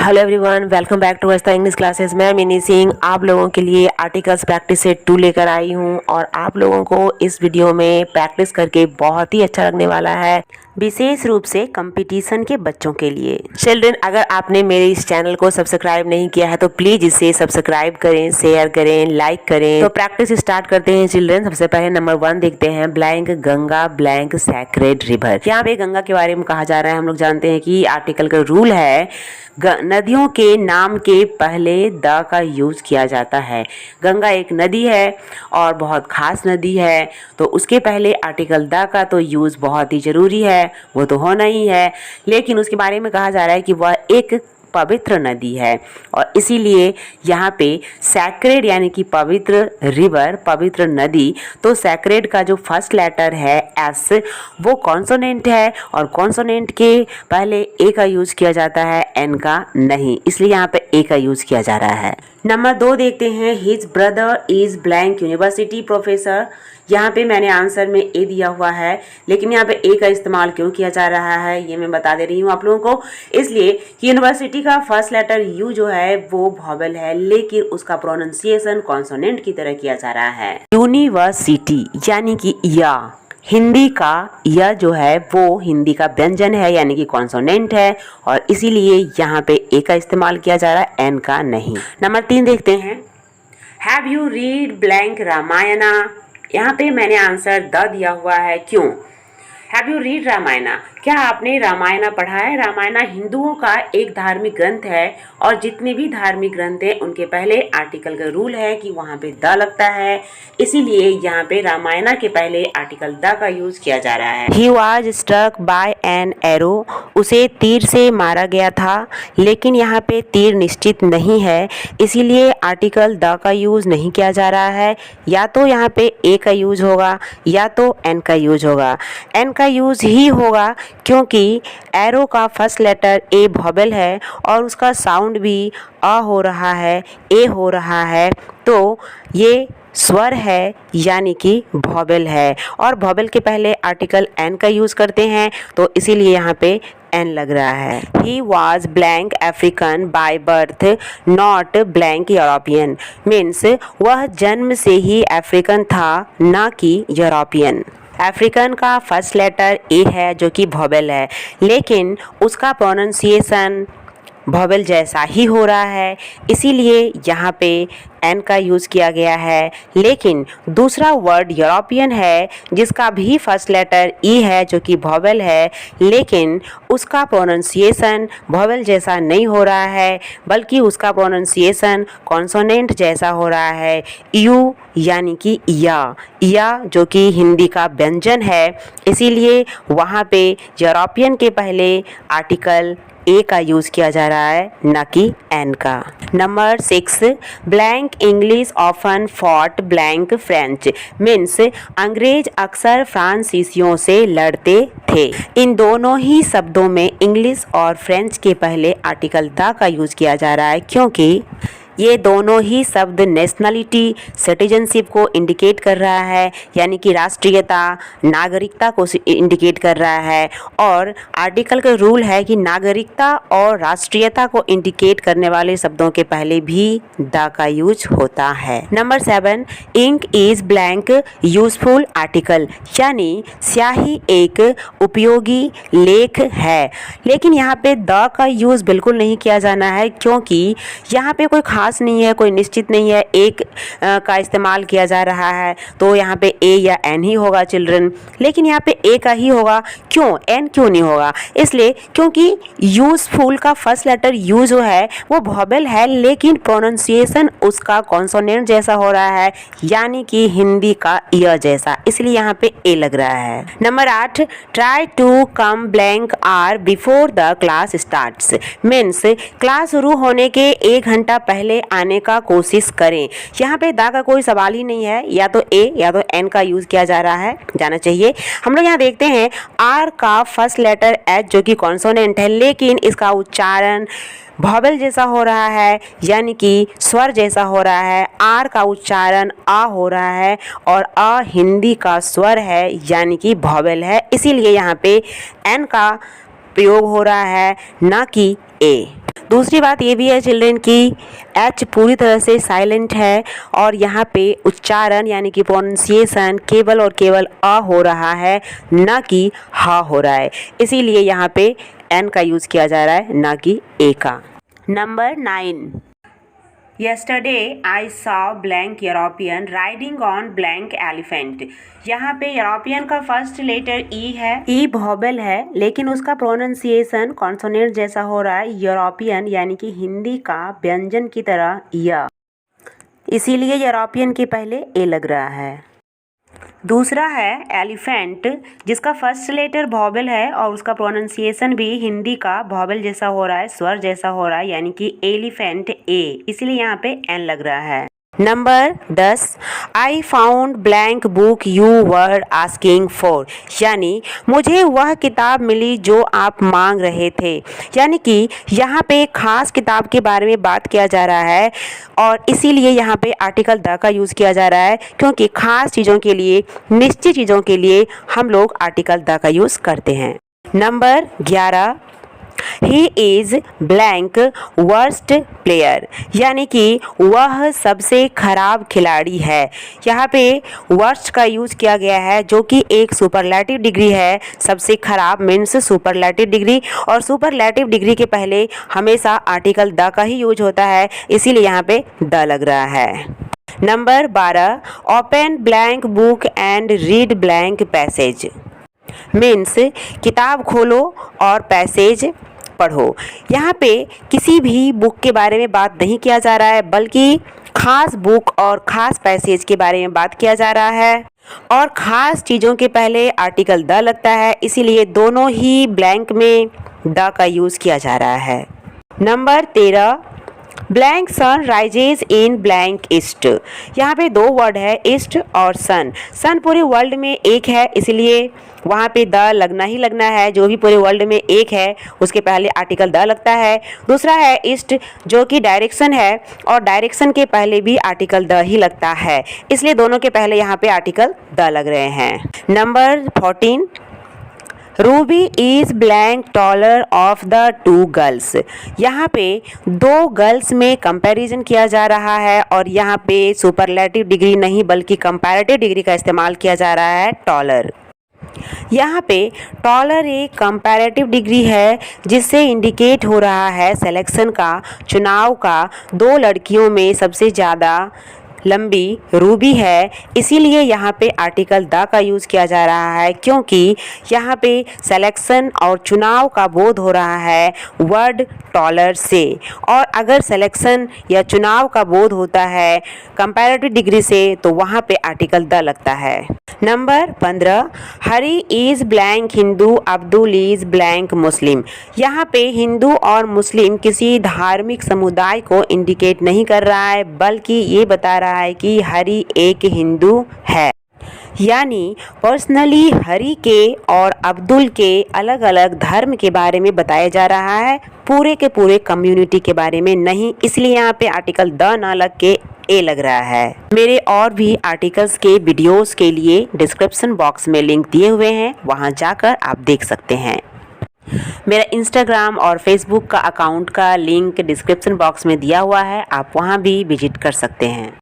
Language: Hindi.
Hello everyone, welcome back to अस्ता इंग्लिश क्लासेस। मैं मिनी सिंह आप लोगों के लिए आर्टिकल्स प्रैक्टिस सेट 2 लेकर आई हूं और आप लोगों को इस वीडियो में प्रैक्टिस करके बहुत ही अच्छा लगने वाला है, विशेष रूप से कंपटीशन के बच्चों के लिए। चिल्ड्रन, अगर आपने मेरे इस चैनल को सब्सक्राइब नहीं किया है तो प्लीज इसे सब्सक्राइब करें, शेयर करें, लाइक करें। तो प्रैक्टिस स्टार्ट करते हैं चिल्ड्रन। सबसे पहले नंबर 1 देखते हैं, blank Ganga blank sacred river. यहाँ पे गंगा के बारे में कहा जा रहा है। हम लोग जानते हैं कि आर्टिकल का रूल है नदियों के नाम के पहले द का यूज किया जाता है। गंगा एक नदी है और बहुत खास नदी है, तो उसके पहले आर्टिकल द का तो यूज बहुत ही जरूरी है, वो तो होना ही है। लेकिन उसके बारे में कहा जा रहा है कि वह एक पवित्र नदी है और इसीलिए यहाँ पे सैक्रेड यानी कि पवित्र रिवर, पवित्र नदी। तो सैक्रेड का जो फर्स्ट लेटर है एस, वो कॉन्सोनेंट है और कॉन्सोनेंट के पहले ए का यूज किया जाता है, एन का नहीं, इसलिए यहाँ पे ए का यूज किया जा रहा है। नंबर 2 देखते हैं, his brother is blank university professor. यहाँ पे मैंने आंसर में ए दिया हुआ है, लेकिन यहाँ पे ए का इस्तेमाल क्यों किया जा रहा है ये मैं बता दे रही हूँ आप लोगों को। इसलिए यूनिवर्सिटी का फर्स्ट लेटर यू जो है वो वॉवेल है, लेकिन उसका प्रोनाउंसिएशन कॉन्सोनेंट की तरह किया जा रहा है। यूनिवर्सिटी यानी कि या, हिंदी का या जो है वो हिंदी का व्यंजन है यानी कि कॉन्सोनेंट है और इसीलिए यहाँ पे ए का इस्तेमाल किया जा रहा है, एन का नहीं। नंबर 3 देखते हैं, have you read blank Ramayana. यहाँ पे मैंने आंसर द दिया हुआ है, क्यों? हैव यू रीड रामायणा, क्या आपने रामायणा पढ़ा है? रामायणा हिंदुओं का एक धार्मिक ग्रंथ है और जितने भी धार्मिक ग्रंथ हैं उनके पहले आर्टिकल का रूल है कि वहाँ पे द लगता है, इसीलिए यहाँ पे रामायणा के पहले आर्टिकल द का यूज किया जा रहा है। He was struck by an arrow, उसे तीर से मारा गया था, लेकिन यहाँ पे तीर निश्चित नहीं है, इसीलिए आर्टिकल द का यूज नहीं किया जा रहा है। या तो यहाँ पे ए का यूज होगा या तो एन का यूज होगा। एन का यूज ही होगा क्योंकि एरो का फर्स्ट लेटर ए वॉवेल है और उसका साउंड भी अ हो रहा है, ए हो रहा है, तो ये स्वर है यानी कि वॉवेल है और वॉवेल के पहले आर्टिकल एन का यूज करते हैं, तो इसीलिए यहाँ पे एन लग रहा है। He was blank African by birth not blank European, means वह जन्म से ही अफ्रीकन था, ना कि यूरोपियन। अफ्रीकन का फर्स्ट लेटर ए है जो कि वॉवेल है, लेकिन उसका प्रोनाउंसिएशन वॉवेल जैसा ही हो रहा है, इसीलिए यहाँ पे एन का यूज़ किया गया है। लेकिन दूसरा वर्ड यूरोपियन है जिसका भी फर्स्ट लेटर ई है जो कि वॉवेल है, लेकिन उसका प्रोनाउंसिएशन वॉवेल जैसा नहीं हो रहा है, बल्कि उसका प्रोनाउंसिएशन कॉन्सोनेंट जैसा हो रहा है, यू यानी कि या जो कि हिंदी का व्यंजन है, इसीलिए वहाँ पे यूरोपियन के पहले आर्टिकल ए का यूज़ किया जा रहा है, न कि एन का। Number 6, blank English often fought blank French, means अंग्रेज अक्सर फ्रांसीसियों से लड़ते थे। इन दोनों ही शब्दों में इंग्लिश और फ्रेंच के पहले आर्टिकल द का यूज़ किया जा रहा है, क्योंकि ये दोनों ही शब्द नेशनलिटी, सिटीजनशिप को इंडिकेट कर रहा है, यानी कि राष्ट्रीयता, नागरिकता को इंडिकेट कर रहा है और आर्टिकल का रूल है कि नागरिकता और राष्ट्रीयता को इंडिकेट करने वाले शब्दों के पहले भी द का यूज होता है। Number 7, ink is blank useful article, यानी स्याही एक उपयोगी लेख है, लेकिन यहाँ पे द का यूज बिल्कुल नहीं किया जाना है, क्योंकि यहाँ पे कोई खास नहीं है, कोई निश्चित नहीं है, एक का इस्तेमाल किया जा रहा है, तो यहाँ पे ए या एन ही होगा चिल्ड्रन। लेकिन यहाँ पे ए का ही होगा, क्यों? एन क्यों नहीं होगा? इसलिए क्योंकि यूजफुल का फर्स्ट लेटर यू जो है वो वॉवेल है, लेकिन प्रोनाउंसिएशन उसका कॉन्सोनेंट जैसा हो रहा है, यानी कि हिंदी का य जैसा, इसलिए यहाँ पे ए लग रहा है। Number 8, try to come blank are before the class starts, means class शुरू होने के 1 घंटा पहले आने का कोशिश करें। यहाँ पे दा का कोई सवाल ही नहीं है, या तो ए या तो एन का यूज किया जा रहा है, जाना चाहिए। हम लोग यहाँ देखते हैं आर का फर्स्ट लेटर एच जो कि कॉन्सोनेंट है, लेकिन इसका उच्चारण वॉवेल जैसा हो रहा है, यानी कि स्वर जैसा हो रहा है। आर का उच्चारण आ हो रहा है और अ हिंदी का स्वर है, यानी कि वॉवेल है, इसीलिए यहाँ पे एन का प्रयोग हो रहा है, ना कि ए। दूसरी बात ये भी है चिल्ड्रेन की एच पूरी तरह से साइलेंट है और यहाँ पे उच्चारण यानी कि प्रोनाउंसिएशन केवल और केवल अ हो रहा है, ना कि हा हो रहा है। इसीलिए यहाँ पे एन का यूज़ किया जा रहा है, ना कि ए का। Number 9, Yesterday I saw blank European riding on blank elephant। यहाँ पे यूरोपियन का फर्स्ट लेटर ई है, ई वोवेल है, लेकिन उसका प्रोनाउंसिएशन कॉन्सोनेंट जैसा हो रहा है यूरोपियन यानी कि हिंदी का व्यंजन की तरह या, इसीलिए यूरोपियन के पहले ए लग रहा है। दूसरा है एलिफेंट, जिसका फर्स्ट लेटर वोवेल है और उसका प्रोनाउंसिएशन भी हिंदी का वोवेल जैसा हो रहा है, स्वर जैसा हो रहा है, यानी कि एलिफेंट ए, इसलिए यहाँ पे एन लग रहा है। Number 10, I found blank book you were asking for, यानी मुझे वह किताब मिली जो आप मांग रहे थे। यानी कि यहाँ पे एक खास किताब के बारे में बात किया जा रहा है और इसीलिए यहाँ पे आर्टिकल द का यूज़ किया जा रहा है, क्योंकि खास चीज़ों के लिए, निश्चित चीज़ों के लिए हम लोग आर्टिकल द का यूज़ करते हैं। Number 11, he is blank worst player, यानी कि वह सबसे खराब खिलाड़ी है। यहाँ पे वर्स्ट का यूज़ किया गया है जो कि एक सुपरलैटिव डिग्री है। सबसे खराब मीन्स सुपरलैटिव डिग्री, और सुपरलैटिव डिग्री के पहले हमेशा आर्टिकल द का ही यूज होता है, इसीलिए यहाँ पे द लग रहा है। Number 12, open blank book and read blank passage, means किताब खोलो और पैसेज पढ़ो। यहाँ पे किसी भी बुक के बारे में बात नहीं किया जा रहा है, बल्कि खास बुक और खास पैसेज के बारे में बात किया जा रहा है, और खास चीज़ों के पहले आर्टिकल द लगता है, इसीलिए दोनों ही ब्लैंक में द का यूज़ किया जा रहा है। Number 13, blank sun rises in blank east, यहाँ पे दो वर्ड है, ईस्ट और सन। सन पूरे वर्ल्ड में एक है, इसलिए वहाँ पे द लगना ही लगना है। जो भी पूरे वर्ल्ड में एक है उसके पहले आर्टिकल द लगता है। दूसरा है ईस्ट, जो कि डायरेक्शन है, और डायरेक्शन के पहले भी आर्टिकल द ही लगता है, इसलिए दोनों के पहले यहाँ पे आर्टिकल द लग रहे हैं। Number 14, Ruby is blank taller of the two girls, यहाँ पे दो गर्ल्स में कंपैरिजन किया जा रहा है, और यहाँ पे सुपरलैटिव डिग्री नहीं बल्कि कंपैरेटिव डिग्री का इस्तेमाल किया जा रहा है, टॉलर। यहाँ पे टॉलर एक कंपैरेटिव डिग्री है, जिससे इंडिकेट हो रहा है सिलेक्शन का, चुनाव का। दो लड़कियों में सबसे ज़्यादा लंबी रूबी है, इसीलिए यहाँ पे आर्टिकल द का यूज़ किया जा रहा है, क्योंकि यहाँ पे सिलेक्शन और चुनाव का बोध हो रहा है वर्ड टॉलर से, और अगर सिलेक्शन या चुनाव का बोध होता है कंपैरेटिव डिग्री से तो वहाँ पे आर्टिकल द लगता है। Number 15, Hari is blank Hindu, Abdul is blank Muslim, यहाँ पे हिंदू और मुस्लिम किसी धार्मिक समुदाय को इंडिकेट नहीं कर रहा है, बल्कि ये बता रहा है कि हरी एक हिंदू है। यानी पर्सनली हरी के और अब्दुल के अलग अलग धर्म के बारे में बताया जा रहा है, पूरे के पूरे कम्युनिटी के बारे में नहीं, इसलिए यहाँ पे आर्टिकल द ना लग के ए लग रहा है। मेरे और भी आर्टिकल्स के वीडियोस के लिए डिस्क्रिप्शन बॉक्स में लिंक दिए हुए हैं, वहां जाकर आप देख सकते हैं। मेरा इंस्टाग्राम और फेसबुक का अकाउंट का लिंक डिस्क्रिप्शन बॉक्स में दिया हुआ है, आप वहां भी विजिट कर सकते हैं।